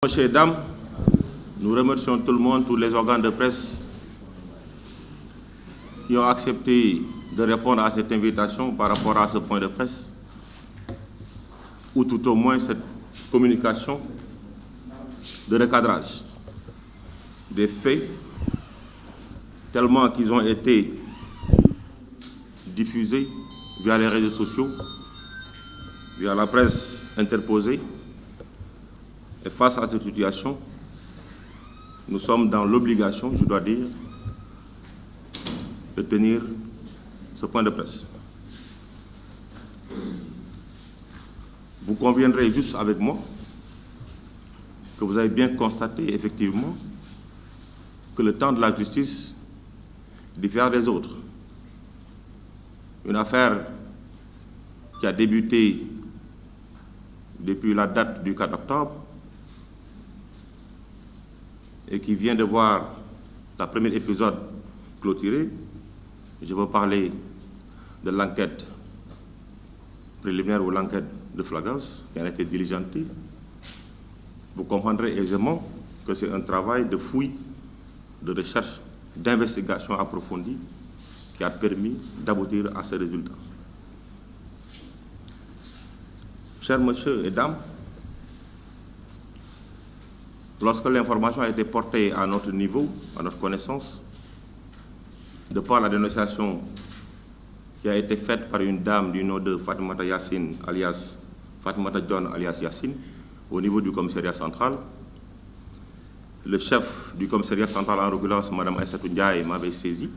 Messieurs et dames, nous remercions tout le monde, tous les organes de presse qui ont accepté de répondre à cette invitation par rapport à ce point de presse, ou tout au moins cette communication de recadrage des faits, tellement qu'ils ont été diffusés via les réseaux sociaux, via la presse interposée. Et face à cette situation, nous sommes dans l'obligation, je dois dire, de tenir ce point de presse. Vous conviendrez juste avec moi que vous avez bien constaté effectivement que le temps de la justice diffère des autres. Une affaire qui a débuté depuis la date du 4 octobre et qui vient de voir la premier épisode clôturé. Je veux parler de l'enquête préliminaire ou l'enquête de flagrance qui a été diligentée. Vous comprendrez aisément que c'est un travail de fouille, de recherche, d'investigation approfondie qui a permis d'aboutir à ces résultats. Chers messieurs et dames, lorsque l'information a été portée à notre niveau, à notre connaissance, de par la dénonciation qui a été faite par une dame du nom de Fatimata Yassine, alias Fatimata John, alias Yassine, au niveau du commissariat central, le chef du commissariat central, en l'occurrence Mme Aïssatou Ndiaye, m'avait saisi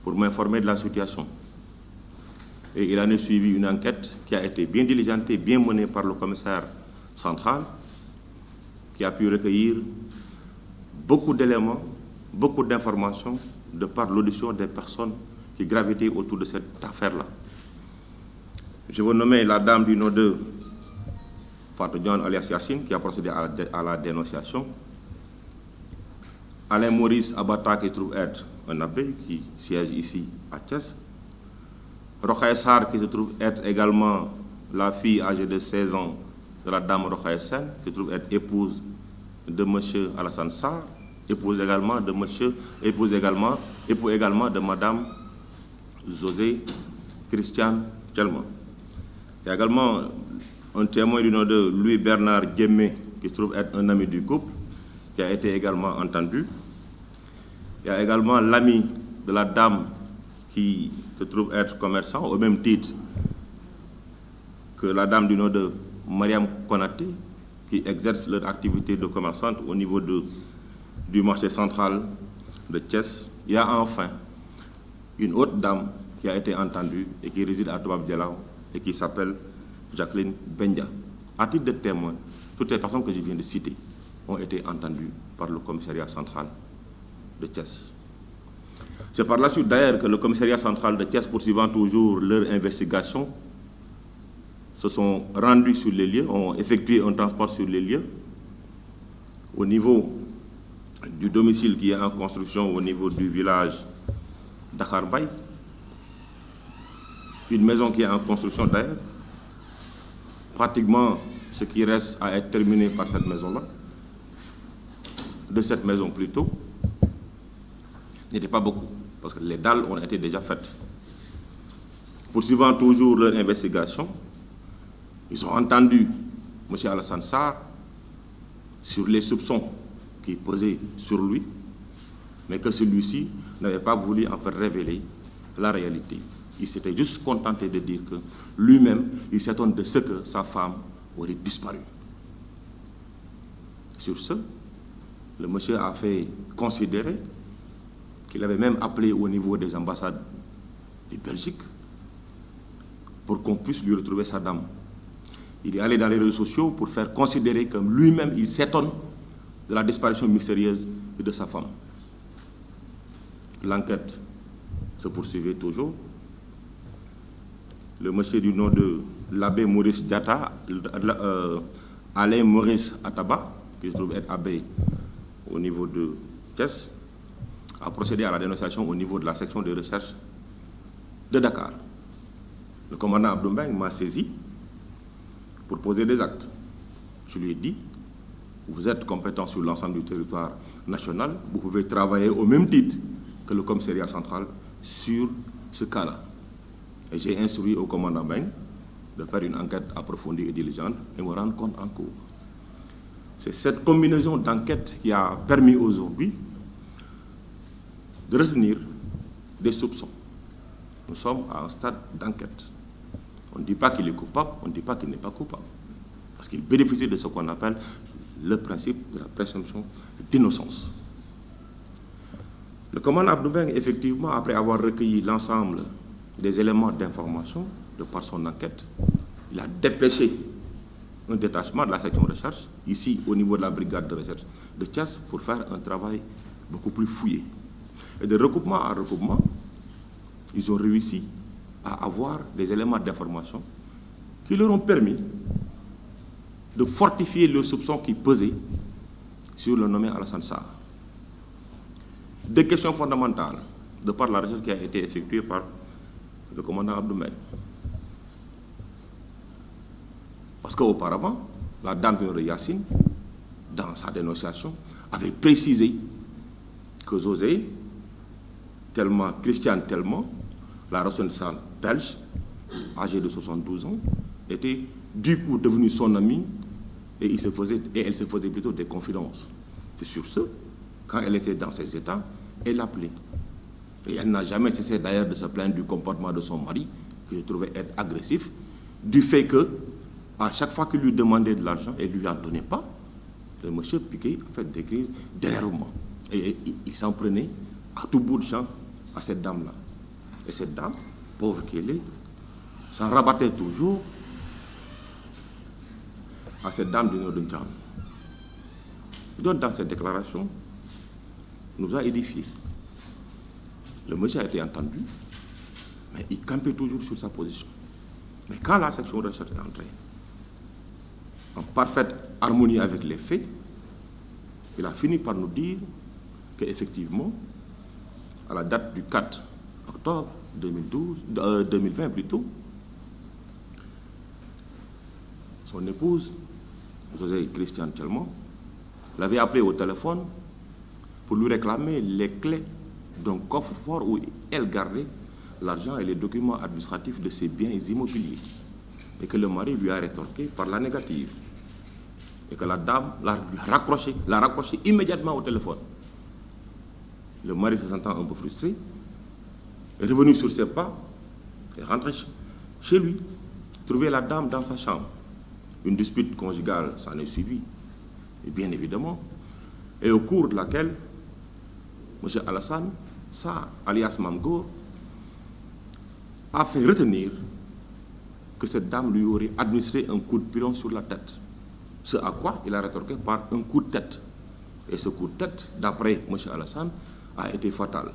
pour m'informer de la situation. Et il en a suivi une enquête qui a été bien diligentée, bien menée par le commissaire central, qui a pu recueillir beaucoup d'éléments, beaucoup d'informations de par l'audition des personnes qui gravitaient autour de cette affaire-là. Je veux nommer la dame du nom de Fatou John alias Yassine qui a procédé à la dénonciation, Alain Maurice Abata qui se trouve être un abbé qui siège ici à Thiès, Rokhaya Sarr qui se trouve être également la fille âgée de 16 ans de la dame Rokhaya Sen, qui se trouve être épouse de M. Alassane Sarr, époux également de Mme José Christiane Thelma. Il y a également un témoin du nom de Louis Bernard Guémé, qui se trouve être un ami du couple, qui a été également entendu. Il y a également l'ami de la dame qui se trouve être commerçant, au même titre que la dame du nom de Mariam Konaté, qui exercent leur activité de commerçante au niveau du marché central de Thiès. Il y a enfin une autre dame qui a été entendue et qui réside à Toubab Dialaw et qui s'appelle Jacqueline Bendia. À titre de témoin, toutes les personnes que je viens de citer ont été entendues par le commissariat central de Thiès. C'est par la suite d'ailleurs que le commissariat central de Thiès, poursuivant toujours leur investigation, se sont rendus sur les lieux, ont effectué un transport sur les lieux au niveau du domicile qui est en construction au niveau du village Dakar Bay, une maison qui est en construction d'ailleurs. Pratiquement ce qui reste à être terminé par cette maison-là, de cette maison plutôt, n'était pas beaucoup, parce que les dalles ont été déjà faites. Poursuivant toujours leur investigation, ils ont entendu M. Alassane Sarr sur les soupçons qui pesaient sur lui, mais que celui-ci n'avait pas voulu en faire révéler la réalité. Il s'était juste contenté de dire que lui-même, il s'étonne de ce que sa femme aurait disparu. Sur ce, le monsieur a fait considérer qu'il avait même appelé au niveau des ambassades de Belgique pour qu'on puisse lui retrouver sa dame. Il est allé dans les réseaux sociaux pour faire considérer que lui-même, il s'étonne de la disparition mystérieuse de sa femme. L'enquête se poursuivait toujours. Le monsieur du nom de l'abbé Maurice Diatta, Alain Maurice Ataba, qui se trouve être abbé au niveau de Thiès, a procédé à la dénonciation au niveau de la section de recherche de Dakar. Le commandant Abdou Mbengue m'a saisi pour poser des actes. Je lui ai dit vous êtes compétent sur l'ensemble du territoire national, vous pouvez travailler au même titre que le commissariat central sur ce cas-là. Et j'ai instruit au commandant Beng de faire une enquête approfondie et diligente et me rendre compte en cours. C'est cette combinaison d'enquêtes qui a permis aujourd'hui de retenir des soupçons. Nous sommes à un stade d'enquête. On ne dit pas qu'il est coupable, on ne dit pas qu'il n'est pas coupable. Parce qu'il bénéficie de ce qu'on appelle le principe de la présomption d'innocence. Le commandant Abdou Beng, effectivement, après avoir recueilli l'ensemble des éléments d'information de par son enquête, il a dépêché un détachement de la section de recherche, ici au niveau de la brigade de recherche de Thiès, pour faire un travail beaucoup plus fouillé. Et de recoupement en recoupement, ils ont réussi à avoir des éléments d'information qui leur ont permis de fortifier le soupçon qui pesait sur le nommé Alassane Sarr. Deux questions fondamentales de par la recherche qui a été effectuée par le commandant Abdou Beng. Parce qu'auparavant, la dame de Yassine, dans sa dénonciation, avait précisé que José, tellement Christiane tellement, la ressortissante belge, âgée de 72 ans, était du coup devenue son amie et elle se faisait plutôt des confidences. C'est sur ce, quand elle était dans ces états, elle l'appelait. Et elle n'a jamais cessé d'ailleurs de se plaindre du comportement de son mari, que je trouvais être agressif, du fait que, à chaque fois qu'il lui demandait de l'argent, elle ne lui en donnait pas. Le monsieur piquait, en fait, des crises d'énervement. Et il s'en prenait à tout bout de champ à cette dame-là. Et cette dame, pauvre qu'elle est, s'en rabattait toujours à cette dame du nom de Ndjam. Donc, dans cette déclaration, nous a édifiés. Le monsieur a été entendu, mais il campait toujours sur sa position. Mais quand la section de recherche est entrée, en parfaite harmonie avec les faits, il a fini par nous dire qu'effectivement, à la date du 4 octobre 2020 plutôt, son épouse, José Christiane Thelma, l'avait appelé au téléphone pour lui réclamer les clés d'un coffre-fort où elle gardait l'argent et les documents administratifs de ses biens immobiliers. Et que le mari lui a rétorqué par la négative. Et que la dame l'a raccroché immédiatement au téléphone. Le mari, se sentant un peu frustré, est revenu sur ses pas et rentré chez lui, trouver la dame dans sa chambre. Une dispute conjugale s'en est suivie, et bien évidemment, et au cours de laquelle M. Alassane Sarr, alias Mamgour, a fait retenir que cette dame lui aurait administré un coup de pilon sur la tête. Ce à quoi il a rétorqué par un coup de tête. Et ce coup de tête, d'après M. Alassane, a été fatal.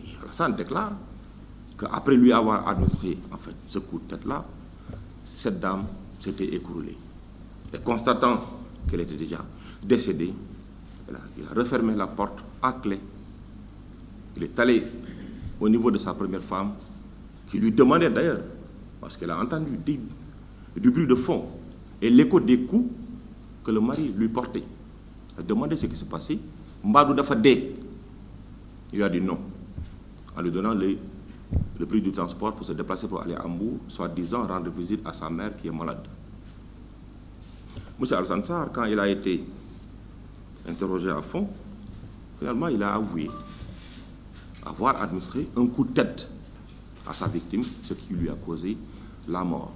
Et Alassane déclare qu'après lui avoir administré en fait, ce coup de tête-là, cette dame s'était écroulée. Et constatant qu'elle était déjà décédée, il a refermé la porte à clé. Il est allé au niveau de sa première femme, qui lui demandait d'ailleurs, parce qu'elle a entendu du bruit de fond et l'écho des coups que le mari lui portait. Elle a demandé ce qui se passait. Mbadou dafa dé. Il a dit non, en lui donnant le prix du transport pour se déplacer pour aller à Hambourg, soi-disant rendre visite à sa mère qui est malade. M. Alassane Sarr, quand il a été interrogé à fond, finalement il a avoué avoir administré un coup de tête à sa victime, ce qui lui a causé la mort.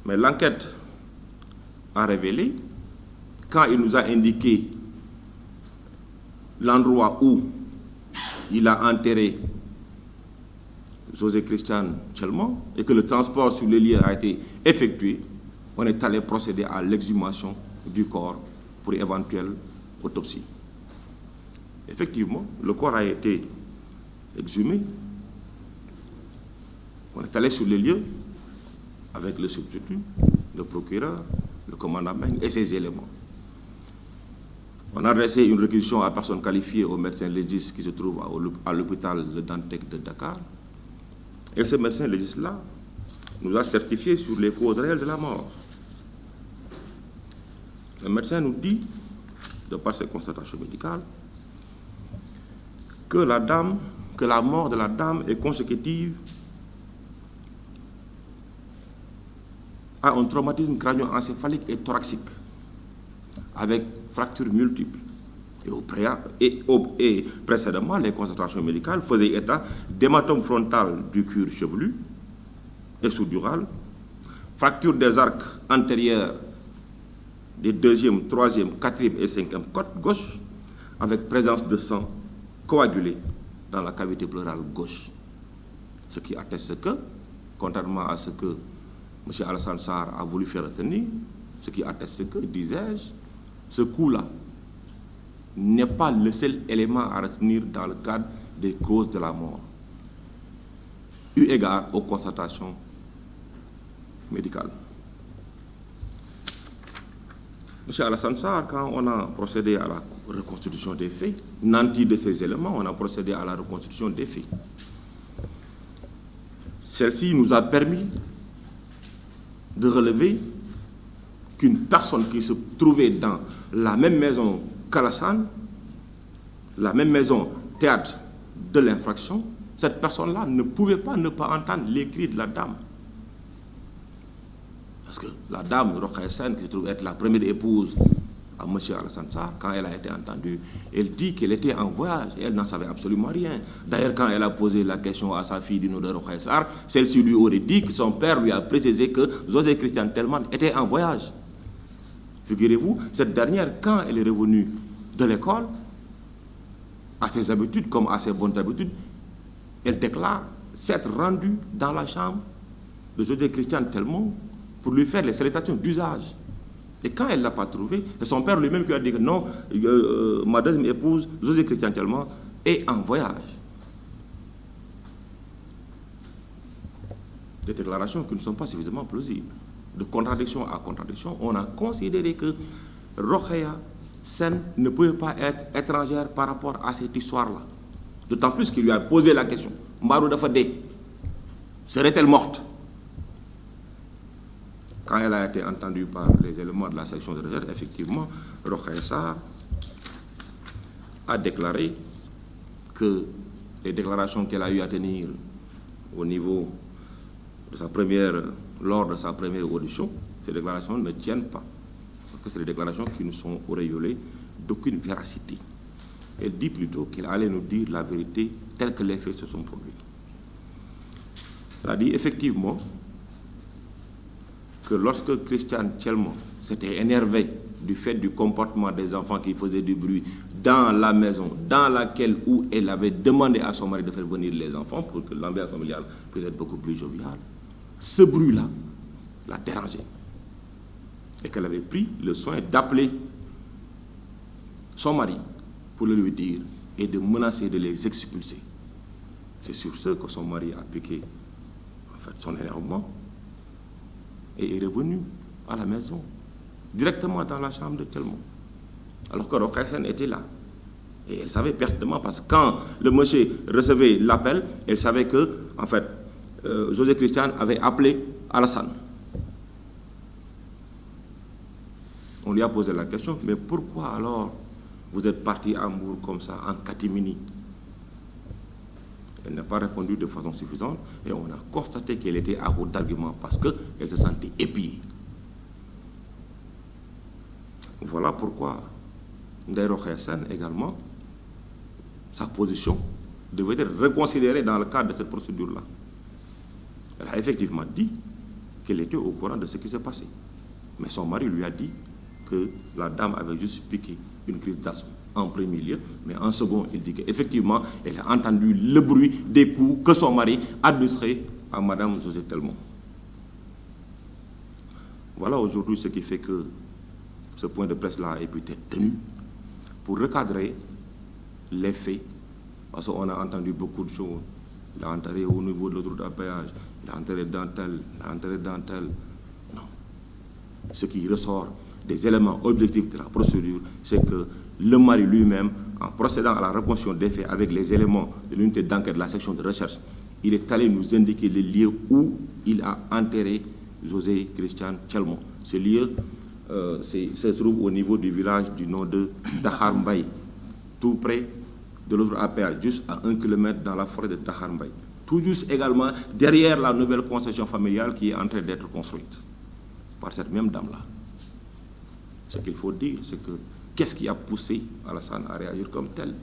Mais l'enquête a révélé, quand il nous a indiqué l'endroit où il a enterré José Christiane Thelma et que le transport sur les lieux a été effectué, on est allé procéder à l'exhumation du corps pour éventuelle autopsie. Effectivement, le corps a été exhumé. On est allé sur les lieux avec le substitut, le procureur, le commandant Beng et ses éléments. On a adressé une réquisition à personne qualifiée au médecin légiste qui se trouve à l'hôpital Le Dantec de Dakar. Et ce médecin légiste-là nous a certifié sur les causes réelles de la mort. Le médecin nous dit, de par ses constatations médicales, que la mort de la dame est consécutive à un traumatisme crânio-encéphalique et thoracique, avec fractures multiples. Et précédemment, les constatations médicales faisaient état d'hématome frontal du cuir chevelu et sous-dural, fracture des arcs antérieurs des 2e, 3e, 4e et 5e côtes gauche, avec présence de sang coagulé dans la cavité pleurale gauche. Ce qui atteste que, contrairement à ce que M. Alassane Sarr a voulu faire retenir, ce qui atteste que, disais-je, ce coup-là n'est pas le seul élément à retenir dans le cadre des causes de la mort, eu égard aux constatations médicales. M. Alassane Sarr, quand on a procédé à la reconstitution des faits, nanti de ces éléments, on a procédé à la reconstitution des faits. Celle-ci nous a permis de relever qu'une personne qui se trouvait dans la même maison qu'Alassane, la même maison théâtre de l'infraction, cette personne-là ne pouvait pas ne pas entendre les cris de la dame. Parce que la dame Rokhaya Sène, qui se trouve être la première épouse à M. Alassane Sarr, quand elle a été entendue, elle dit qu'elle était en voyage et elle n'en savait absolument rien. D'ailleurs, quand elle a posé la question à sa fille du nom de Rokhaya Sarr, celle-ci lui aurait dit que son père lui a précisé que José Christian Telman était en voyage. Figurez-vous, cette dernière, quand elle est revenue de l'école, à ses habitudes comme à ses bonnes habitudes, elle déclare s'être rendue dans la chambre de José Christian Telman pour lui faire les salutations d'usage. Et quand elle ne l'a pas trouvé, c'est son père lui-même qui a dit que non, ma deuxième épouse, José Christian Telman, est en voyage. Des déclarations qui ne sont pas suffisamment plausibles. De contradiction à contradiction, on a considéré que Rokhaya Sène ne pouvait pas être étrangère par rapport à cette histoire-là. D'autant plus qu'il lui a posé la question. Mbarou Dafadé, serait-elle morte? Quand elle a été entendue par les éléments de la section de recherche, effectivement, Rokhaya Sarr a déclaré que les déclarations qu'elle a eu à tenir au niveau de sa lors de sa première audition, ces déclarations ne tiennent pas. Parce que c'est des déclarations qui nous sont auréolées d'aucune véracité. Elle dit plutôt qu'elle allait nous dire la vérité telle que les faits se sont produits. Elle a dit effectivement que lorsque Christian Telman s'était énervé du fait du comportement des enfants qui faisaient du bruit dans la maison dans laquelle où elle avait demandé à son mari de faire venir les enfants pour que l'ambiance familiale puisse être beaucoup plus joviale, ce bruit-là l'a dérangé et qu'elle avait pris le soin d'appeler son mari pour le lui dire et de menacer de les expulser. C'est sur ce que son mari a piqué en fait son énervement et est revenu à la maison, directement dans la chambre de Telman, alors que Rokhaya Sène était là. Et elle savait pertinemment, parce que quand le monsieur recevait l'appel, elle savait que, en fait, José Christian avait appelé Alassane. On lui a posé la question, mais pourquoi alors vous êtes parti à Hambourg comme ça, en catimini? Elle n'a pas répondu de façon suffisante et on a constaté qu'elle était à court d'arguments parce qu'elle se sentait épiée. Voilà pourquoi Ndeye Rokhaya Sène également, sa position devait être reconsidérée dans le cadre de cette procédure-là. Elle a effectivement dit qu'elle était au courant de ce qui s'est passé. Mais son mari lui a dit que la dame avait juste piqué une crise d'asthme en premier lieu, mais en second, il dit qu'effectivement, elle a entendu le bruit des coups que son mari administrait à Madame José Telman. Voilà aujourd'hui ce qui fait que ce point de presse-là a pu être tenu pour recadrer les faits, parce qu'on a entendu beaucoup de choses. Il a enterré au niveau de l'autoroute à péage, il a enterré dans tel, il a enterré dans tel. Non. Ce qui ressort des éléments objectifs de la procédure, c'est que le mari lui-même, en procédant à la reconstitution des faits avec les éléments de l'unité d'enquête de la section de recherche, il est allé nous indiquer les lieux où il a enterré José Christian Telman. Ces lieux se trouve au niveau du village du nom de Dahar Mbaye, tout près de l'autre APA, juste à 1 kilomètre dans la forêt de Dahar Mbaye. Tout juste également derrière la nouvelle concession familiale qui est en train d'être construite par cette même dame-là. Ce qu'il faut dire, c'est que qu'est-ce qui a poussé Alassane à réagir comme tel?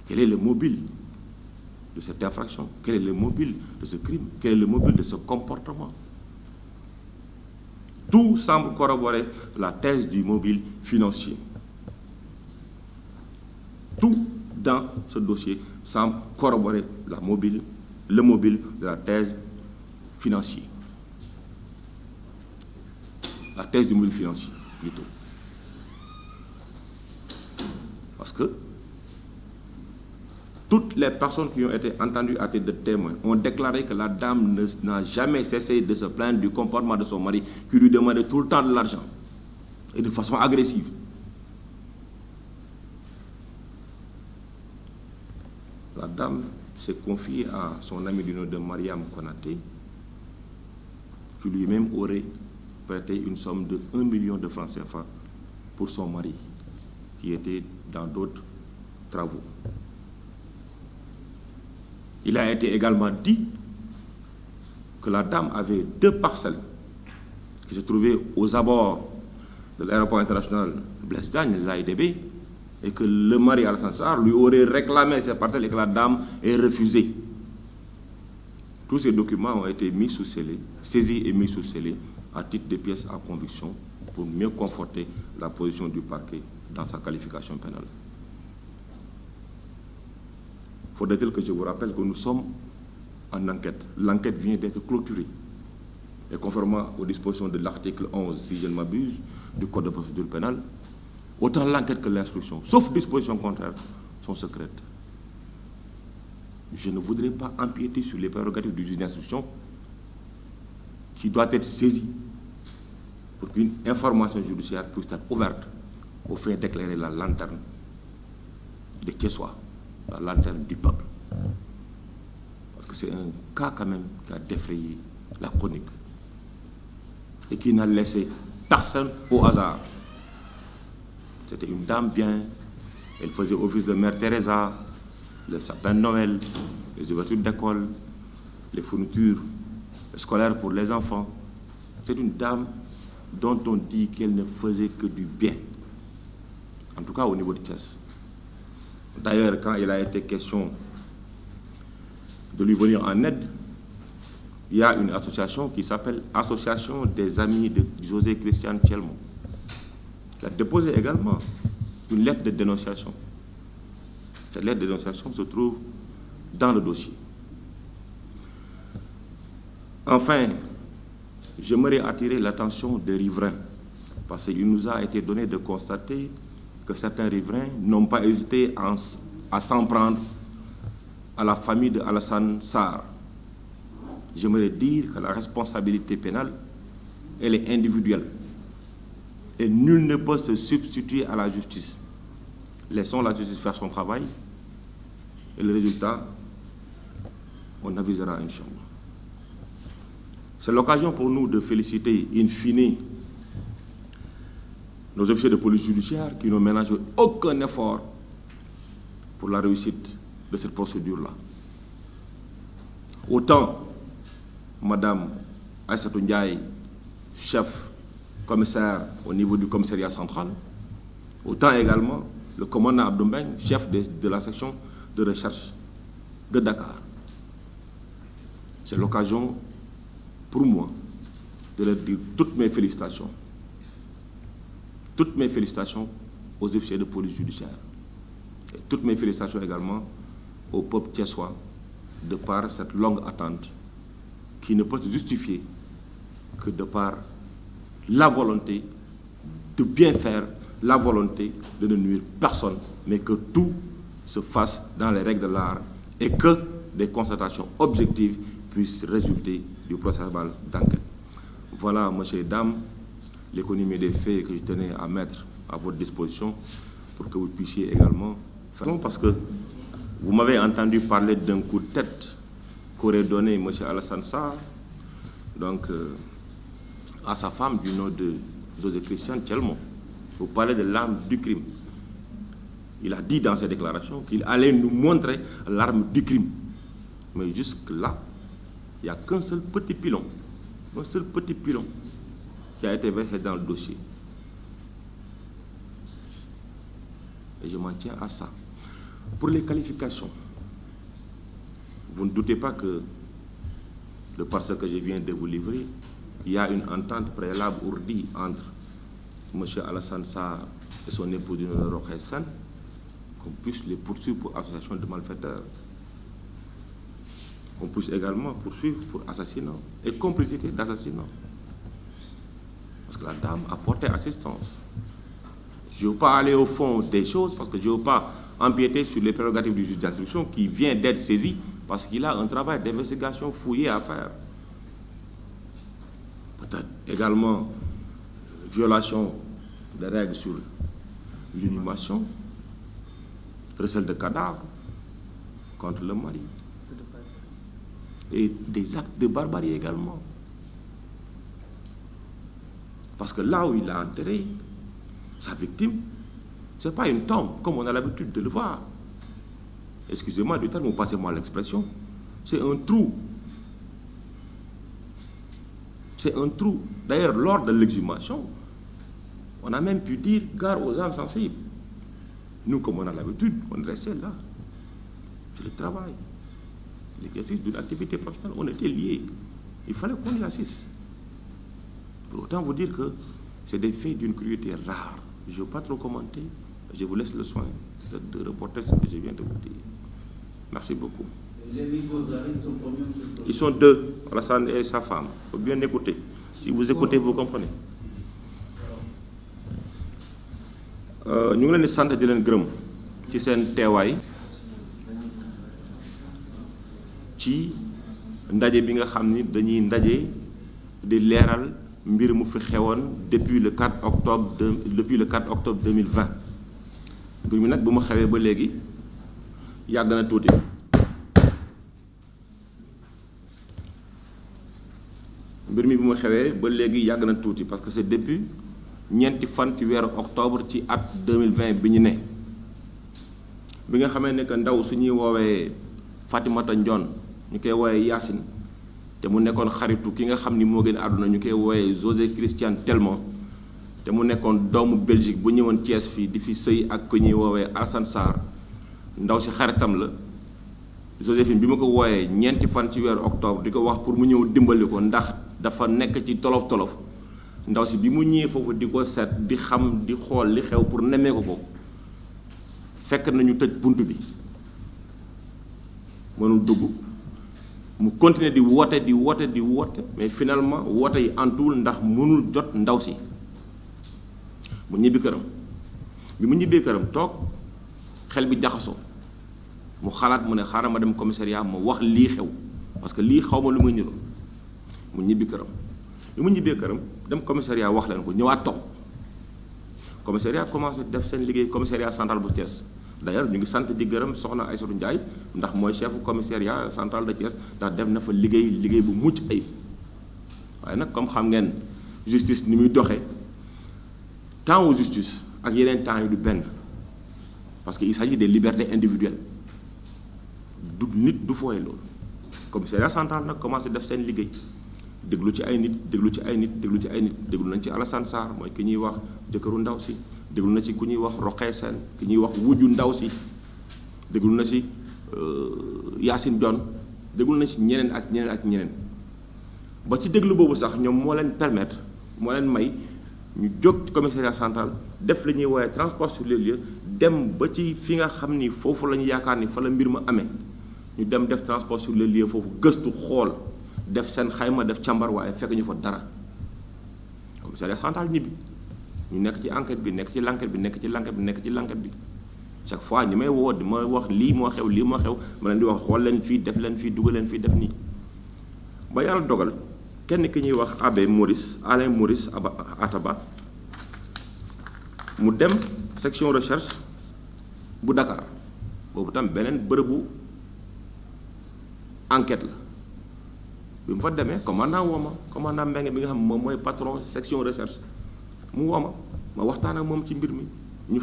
Quel est le mobile de cette infraction? Quel est le mobile de ce crime? Quel est le mobile de ce comportement? Tout semble corroborer la thèse du mobile financier. Tout dans ce dossier semble corroborer le mobile de la thèse financière. La thèse du mobile financier, plutôt. Parce que toutes les personnes qui ont été entendues à titre de témoins ont déclaré que la dame n'a jamais cessé de se plaindre du comportement de son mari qui lui demandait tout le temps de l'argent et de façon agressive. La dame s'est confiée à son ami du nom de Mariam Konaté, qui lui-même aurait prêté une somme de 1 million de francs CFA pour son mari, qui était dans d'autres travaux. Il a été également dit que la dame avait 2 parcelles qui se trouvaient aux abords de l'aéroport international Blaise Diagne, l'AIBD, et que le mari Alassane Sarr lui aurait réclamé ces parcelles et que la dame ait refusé. Tous ces documents ont été mis sous scellé, saisis et mis sous scellé à titre de pièces à conviction pour mieux conforter la position du parquet dans sa qualification pénale. Faudrait-il que je vous rappelle que nous sommes en enquête. L'enquête vient d'être clôturée. Et conformément aux dispositions de l'article 11, si je ne m'abuse, du Code de procédure pénale, autant l'enquête que l'instruction, sauf dispositions contraires, sont secrètes. Je ne voudrais pas empiéter sur les prérogatives du juge d'instruction qui doit être saisi pour qu'une information judiciaire puisse être ouverte au fait d'éclairer la lanterne de Thiessois, la lanterne du peuple. Parce que c'est un cas quand même qui a défrayé la chronique et qui n'a laissé personne au hasard. C'était une dame bien, elle faisait office de Mère Teresa, le sapin de Noël, les ouvertures d'école, les fournitures scolaires pour les enfants. C'est une dame dont on dit qu'elle ne faisait que du bien, en tout cas au niveau de Thiès. D'ailleurs, quand il a été question de lui venir en aide, il y a une association qui s'appelle Association des Amis de José Christian Tchelmon, qui a déposé également une lettre de dénonciation. Cette lettre de dénonciation se trouve dans le dossier. Enfin, j'aimerais attirer l'attention des riverains, parce qu'il nous a été donné de constater que certains riverains n'ont pas hésité à s'en prendre à la famille de Alassane Sarr. J'aimerais dire que la responsabilité pénale, elle est individuelle. Et nul ne peut se substituer à la justice. Laissons la justice faire son travail. Et le résultat, on avisera, Inch'Allah. C'est l'occasion pour nous de féliciter, in fine, nos officiers de police judiciaire qui n'ont ménagé aucun effort pour la réussite de cette procédure-là. Autant Madame Aïssatou Ndiaye, chef commissaire au niveau du commissariat central, autant également le commandant Abdoumben, chef de la section de recherche de Dakar. C'est l'occasion pour moi de leur dire toutes mes félicitations. Toutes mes félicitations aux officiers de police judiciaire. Et toutes mes félicitations également au peuple thiessois de par cette longue attente qui ne peut se justifier que de par la volonté de bien faire, la volonté de ne nuire personne, mais que tout se fasse dans les règles de l'art et que des constatations objectives puissent résulter du procès-verbal d'enquête. Voilà, messieurs et dames, l'économie des faits que je tenais à mettre à votre disposition pour que vous puissiez également faire. Parce que vous m'avez entendu parler d'un coup de tête qu'aurait donné M. Alassane Sarr. Donc, à sa femme du nom de José Christian Tchelmo. Vous parlez de l'arme du crime. Il a dit dans ses déclarations qu'il allait nous montrer l'arme du crime. Mais jusque-là, il n'y a qu'un seul petit pilon qui a été versé dans le dossier. Et je m'en tiens à ça. Pour les qualifications, vous ne doutez pas que, de par ce que je viens de vous livrer, il y a une entente préalable ourdie entre M. Alassane Sarr et son épouse Rokhaya Sène, qu'on puisse les poursuivre pour association de malfaiteurs, qu'on puisse également poursuivre pour assassinat et complicité d'assassinat. Parce que la dame a porté assistance. Je ne veux pas aller au fond des choses parce que je ne veux pas empiéter sur les prérogatives du juge d'instruction qui vient d'être saisi parce qu'il a un travail d'investigation fouillé à faire. Peut-être également violation des règles sur l'inhumation, recel de cadavres contre le mari et des actes de barbarie également. Parce que là où il a enterré sa victime, ce n'est pas une tombe comme on a l'habitude de le voir. Excusez-moi du terme, ou passez-moi l'expression. C'est un trou. C'est un trou. D'ailleurs, lors de l'exhumation, on a même pu dire gare aux âmes sensibles. Nous, comme on a l'habitude, on restait là. C'est le travail, l'exercice d'une activité professionnelle. On était liés. Il fallait qu'on y assiste. Pour autant vous dire que c'est des faits d'une cruauté rare. Je ne veux pas trop commenter. Je vous laisse le soin de reporter ce que je viens de vous dire. Merci beaucoup. Les Mifozari sont combien, M. le Président? Ils sont deux, Alassane et sa femme. Il faut bien écouter. Si vous écoutez, vous comprenez. Ñu ngi leen di sant di leen gërëm ci seen teewaay ci ndaje bi nga xam ni dañuy ndaje di leeral mbir mu fi xewoon depuis le 4 octobre 2020 mbir mi nag bu ma xewee ba léegi yàgg na tuuti. mbir mi bu ma xewee ba léegi yàgg na tuuti parce que c'est depuis ñeenti fan ci weeru octobre ci at 2020 bi ñu ne bi nga xamee ne que ndaw su ñuy woowee Fatimata Ndione ñu koy woowee Yacine te mu nekkoon xaritu ki nga xam ni moo gën àdduna ñu koy woowee José Christian Tchelmo te mu nekkoon doomu Belgique bu ñëwoon Thiès fii di fi sëy ak ku ñuy woowee Alassane Sarr ndaw si xaritam la Joséphine bi ma ko wooyee ñeenti fan ci weeru octobre di ko wax pour mu ñëw dimbali ko ndax dafa nekk ci tolof-tolof ndaw si bi mu ñëwee foofu di ko seet di xam di xool li xew pour nemmee ko fekk nañu tëj bunt bi mënul dugg mu continuer di woote mais finalement woote yi antuwul ndax mënul jot ndaw si mu ñibbi këram bi mu ñibbee këram toog xel bi jaxasoo mu xalaat mu ne xaaral ma dem commissariat ma wax lii xew parce que lii xaw ma lu muy niroon mu ñibbi këram bi mu ñibbee këram dem commissariat wax leen ko ñëwaat toog commissariat commencé def seen liggéey commissariat central bu Thiès d'ailleurs ñu ngi sant di gërëm soxna Aïssatou Ndiaye ndax mooy chef commissariat central de Thiès ndax def na fa liggéey bu mucc ayib waaye nag comme xam ngeen justice ni muy doxee temps wu justice ak yeneen temps yi du benn parce que il s'agit des libertés individuelles du nit du fooye loolu commissariat central nag commencé def seen liggéey déglu ci ay nit déglu nañ ci Alassane Sarr mooy ki ñuy wax jëkkëru ndaw si déglu na ci ku ñuy wax Rokhaya Sène ki ñuy wax wujju ndaw si déglu na ci Yacine Dione déglu na ci ñeneen ak ñeneen ba ci déglu boobu sax ñoom moo leen permettre moo leen may ñu jóg ci commissariat central def li ñuy woowee transport sur les lieux dem ba ci fi nga xam ni foofu la ñu yaakaar ni fa la mbir ma amee ñu dem def transport sur les lieux foofu gëstu xool def seen xayma def càmbar waaye fekk ñu fa dara commissariat central ñibbi ñu nekk ci enquête bi nekk ci l'enquête bi chaque fois ñi may woo di ma wax lii moo xew ma leen di wax xool leen fii def leen fii dugal leen fii def nii ba yàlla dogal kenn ki ñuy wax Alain Maurice Ataba mu dem section recherche bu Dakar boobu tam beneen bërëbu enquête la bi mu fa demee commandant woo ma commandant Mbengue bi nga xam moom mooy patron section recherche mu woo ma waxtaan ak moom ci mbir mi ñu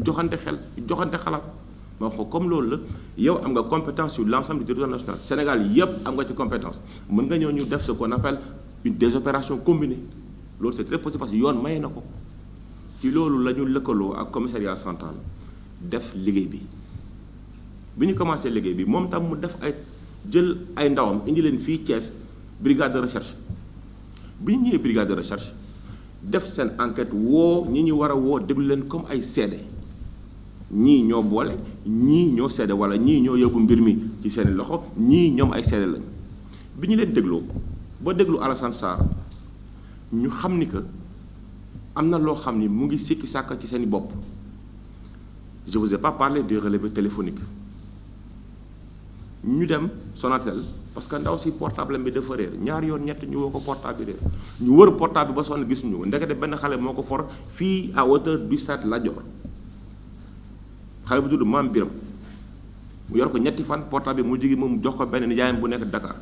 joxante xel ñu joxante xalaat ma wax ko comme loolu la yow am nga compétence sur l'ensemble du territoire national Sénégal yépp am nga ci compétence mën nga ñëw ñu def ce qu'on appelle des opérations combinées loolu c'est très possible parce que yoon maye na ko ci loolu la ñu lëkkaloo ak commissariat central def liggéey bi ñu commencé liggéey bi moom tam mu def jël ay ndawam indi leen fii Thiès brigade de recherche bi ñu ñëwee brigade de recherche def seen enquête woo ñi ñu war a woo déglu leen comme ay seede ñii ñoo boole ñii ñoo seede wala ñii ñoo yóbbu mbir mi ci seen loxo ñii ñoom ay seede lañ bi ñu leen dégloo ba déglu Alassane Sarr ñu xam ni que am na loo xam ni mu ngi sikki sàkka ci seen bopp je vous ai pas parlé des relevés téléphoniques ñu dem Sonatel parce que ndaw si portable bi dafa réer ñaari yoon ñett ñu woo ko portable bi réer ñu wër portable bi ba sonn gisuñu ko ndekete benn xale moo ko for fii à hauteur du stade Lat Dior xale bu tudd Maam Biram mu yor ko ñetti fan portable bi mu jigi moom jox ko benn nijaayam bu nekk Dakar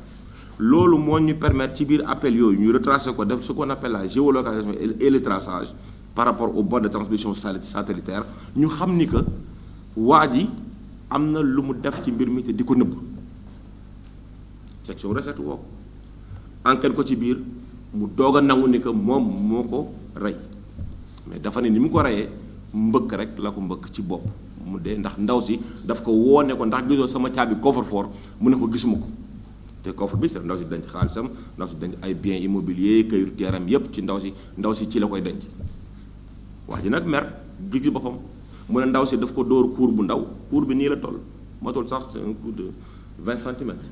loolu moo ñu permettre ci biir appel yooyu ñu retracer ko def ce qu'on appelle la géolocalisation et le traçage par rapport au bord de transmission satellitaire ñu xam ni que waa ji am na lu mu def ci mbir mi te di ko nëbb section recette woo ko enquête ko ci biir mu doog a nangu ni que moom moo ko rey mais dafa ne ni mu ko reyee mbëkk rek la ko mbëkk ci bopp mu dee ndax ndaw si daf ko woone ko ndax gisoo sama caabi coffre-fort mu ne ko gisuma ko te coffre bi ndaw si denc xaalisam ndaw si denc ay biens immobiliers këyit teeram yépp ci ndaw si ci la koy denc wax ji nag mer gis boppam mu ne ndaw si daf ko dóor cour bu ndaw cour bi nii la toll matul sax c'est un coup de 20 centimètres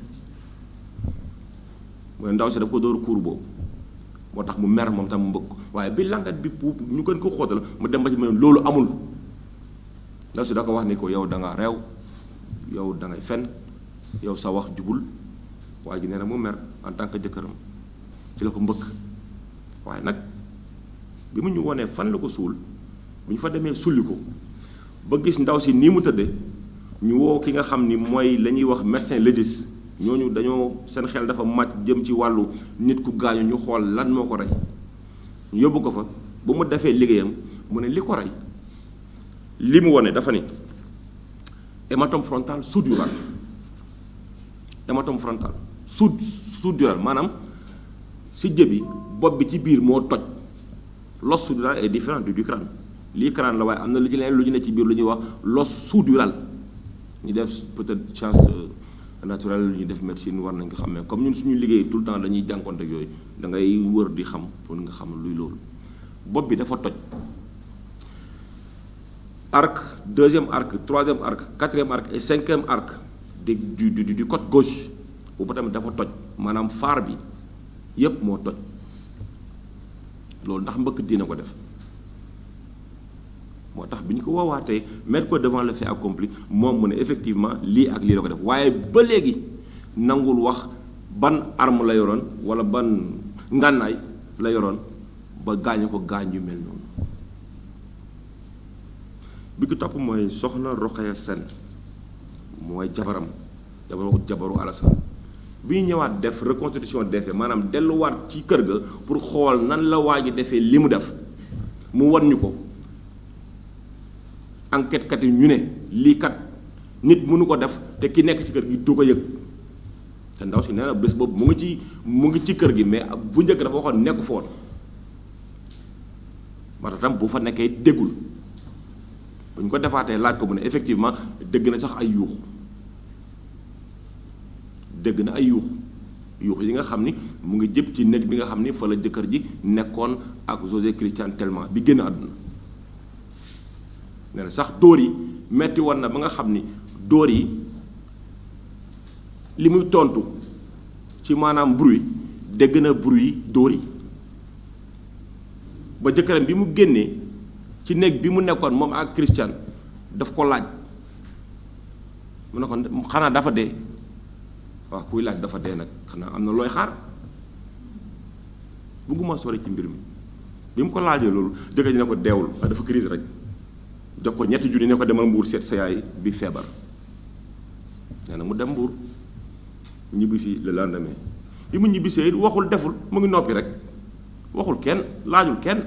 mu ne ndaw si daf ko dóor cour boobu moo tax mu mer moom tam mu mbëgg waaye bi langat bi ñu gën ko xóotal mu dem ba ci mu ne loolu amul ndaw si da ko wax ni ko yow da nga réew yow da ngay fen yow sa wax jubul waaye ji nee na mu mer en tant que jëkkëram ci la ko mbëkk waaye nag bi mu ñu wonee fan la ko suul bu ñu fa demee sulli ko ba gis ndaw si nii mu tëddee ñu woo ki nga xam ni mooy la ñuy wax médecin légiste ñooñu dañoo seen xel dafa màcc jëm ci wàllu nit ku gaañu ñu xool lan moo ko rey ñu yóbbu ko fa ba mu defee liggéeyam mu ne li ko rey li mu wone dafa ni hématome frontal sous-dural hématome frontal sous-dural maanaam si jëbi bopp bi ci biir moo toj l'os sous-dural est différent du crâne lii crâne la waaye am na lu ci leen lu ñu ne ci biir lu ñuy wax l'os sous-dural ñu def peut-être chance naturelle lu ñuy def médecine war nañ ko xam mais comme ñun suñu liggéey tout le temps dañuy jànkonte ak yooyu da ngay wër di xam pour nga xam luy loolu bopp bi dafa toj arc deuxième arc troisième arc quatrième arc et cinquième arc du côté gauche boobu tamit dafa toj maanaam faar bi yépp moo toj loolu ndax mbëkk dina ko def moo tax bi ñu ko woowaatee mettre ko devant le fait accompli moom mu ne effectivement lii ak lii la ko def waaye ba léegi nangul wax ban arme la yoroon wala ban ngànnaay la yoroon ba gaañu ko gaañ yu mel noonu bi ko topp mooy soxna Rokhaya Sène mooy jabaru Alassane bi ñu ñëwaat def reconstitution des faits maanaam delluwaat ci kër ga pour xool nan la waa ji defee li mu def mu wan ñu ko enquête kat yi ñu ne lii kat nit mënu ko def te ki nekk ci kër gi du ko yëg te ndaw si nee na bés boobu mu ngi ci kër gi mais bu njëkk dafa waxoon nekku foon moo tax tam bu fa nekkee déggul bu ñu ko defaatee laaj ko bu ne effectivement dégg na sax ay yuux dégg na ay yuux yi nga xam ni mu ngi jëpp ci néeg bi nga xam ni fa la jëkkër ji nekkoon ak José Christian Telma bi génn àdduna nee na sax dóor yi metti woon na ba nga xam ni dóor yi li muy tontu ci maanaam bruit dégg na bruit dóor yi ba jëkkëram bi mu génnee ci néeg bi mu nekkoon moom ak Christian daf ko laaj mu ne ko xanaa dafa dee waaw kuy laaj dafa dee nag xanaa am na looy xaar bëgguma sori ci mbir mi bi mu ko laajee loolu jëkkër ji ne ko deewul dafa crise rek jox ko ñetti junni ne ko demal Mbuur seet sa yaay bi feebar nee na mu dem Mbuur ñibbisi le lendemain bi mu ñibbisee waxul deful mu ngi noppi rek waxul kenn laajul kenn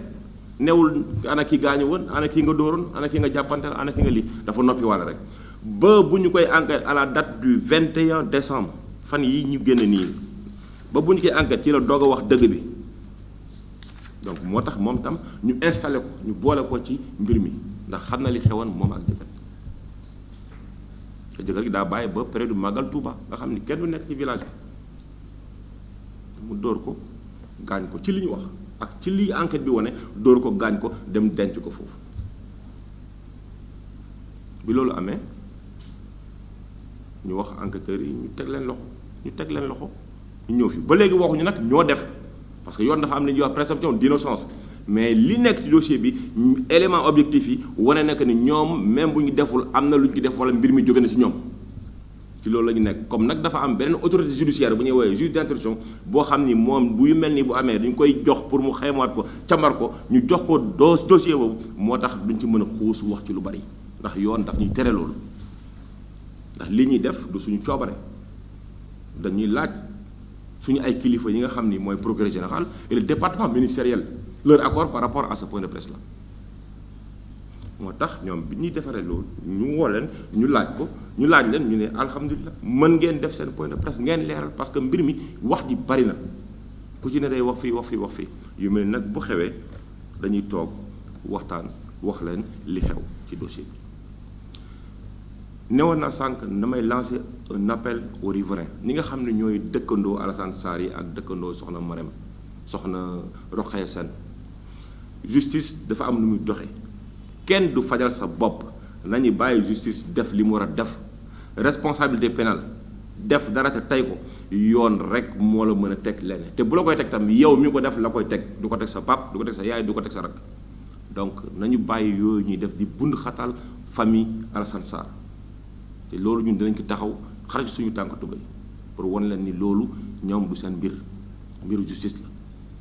newul ana ki gaañu woon ana ki nga dóoroon ana ki nga jàppanteel ana ki nga lii dafa noppi walla rek ba bu ñu koy enquête à la date du 21 décembre fan yi ñu génn nii ba bu ñu koy enquête ci la doog a wax dëgg bi donc moo tax moom tam ñu installé ko ñu boole ko ci mbir mi ndax xam na li xewoon moom ak jëkkër te jëkkër gi daa bàyyi ba période du màggal Touba nga xam ni kenn du nekk ci village bi mu dóor ko gaañ ko ci li ñu wax ak ci lii enquête bi wane dóor ko gaañ ko dem denc ko foofu bi loolu amee ñu wax enquêteurs yi ñu teg leen loxo ñu ñëw fi ba léegi waxuñu nag ñoo def parce que yoon dafa am li ñuy wax présomption d'innocence mais li nekk ci dossier bi élément objectif yi wane na que ni ñoom même bu ñu deful am na lu ñu ci def wala mbir mi jóge na ci ñoom ci loolu la ñu nekk comme nag dafa am beneen autorité judiciaire bu ñuy woowee juge d'instruction boo xam ni moom buy mel ni bu amee dañu koy jox pour mu xaymaat ko càmbar ko ñu jox ko dossier boobu moo tax duñ ci mën a xuus wax ci lu bari ndax yoon daf ñuy tere loolu ndax li ñuy def du suñu coobare dañuy laaj suñu ay kilifa yi nga xam ni mooy procureur général et le département ministériel leur accord par rapport à ce point de presse là moo tax ñoom bi ñuy defaree loolu ñu woo leen ñu laaj leen ñu ne alhamdulilah mën ngeen def seen point de presse ngeen leeral parce que mbir mi wax ji bari na ku ci ne day wax fii yu mel nag bu xewee dañuy toog waxtaan wax leen li xew ci dossier bi newoon na sànq damay lancer un appel aux riverains ñi nga xam ne ñooy dëkkandoo Alassane Sarr yi ak dëkkandoo soxna Marème soxna Rokhaya Sène justice dafa am lu muy doxe kenn du fajal sa bopp nañu bàyyi justice def li mu war a def responsabilité pénale def dara te tey ko yoon rek moo la mën a teg lenn te bu la koy teg tam yow mi ko def la koy teg du ko teg sa pap du ko teg sa yaay du ko teg sa rak donc nañu bàyyi yooyu ñuy def di bund xatal famille Alassane Sarr te loolu ñun dinañ ko taxaw xarit suñu tànk tubay pour wan leen ni loolu ñoom du seen mbiru justice la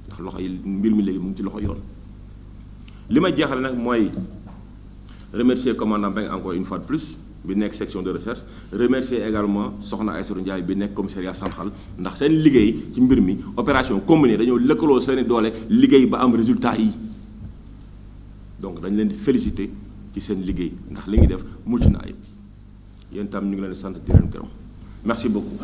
ndax loxo yi mbir mi léegi mu ngi ci loxo yoon li may jeexal nag mooy remercier commandant Mbengue encore une fois de plus bi nekk section de recherche remercier également soxna Aïssatou Ndiaye bi nekk commissariat central ndax seen liggéey ci mbir mi opération combinée dañoo lëkkaloo seeni doole liggéey ba am résultat yi donc dañ leen di féliciter ci seen liggéey ndax li ñuy def mucc na ayib yéen tam ñu ngi leen di sant di leen gërëm merci beaucoup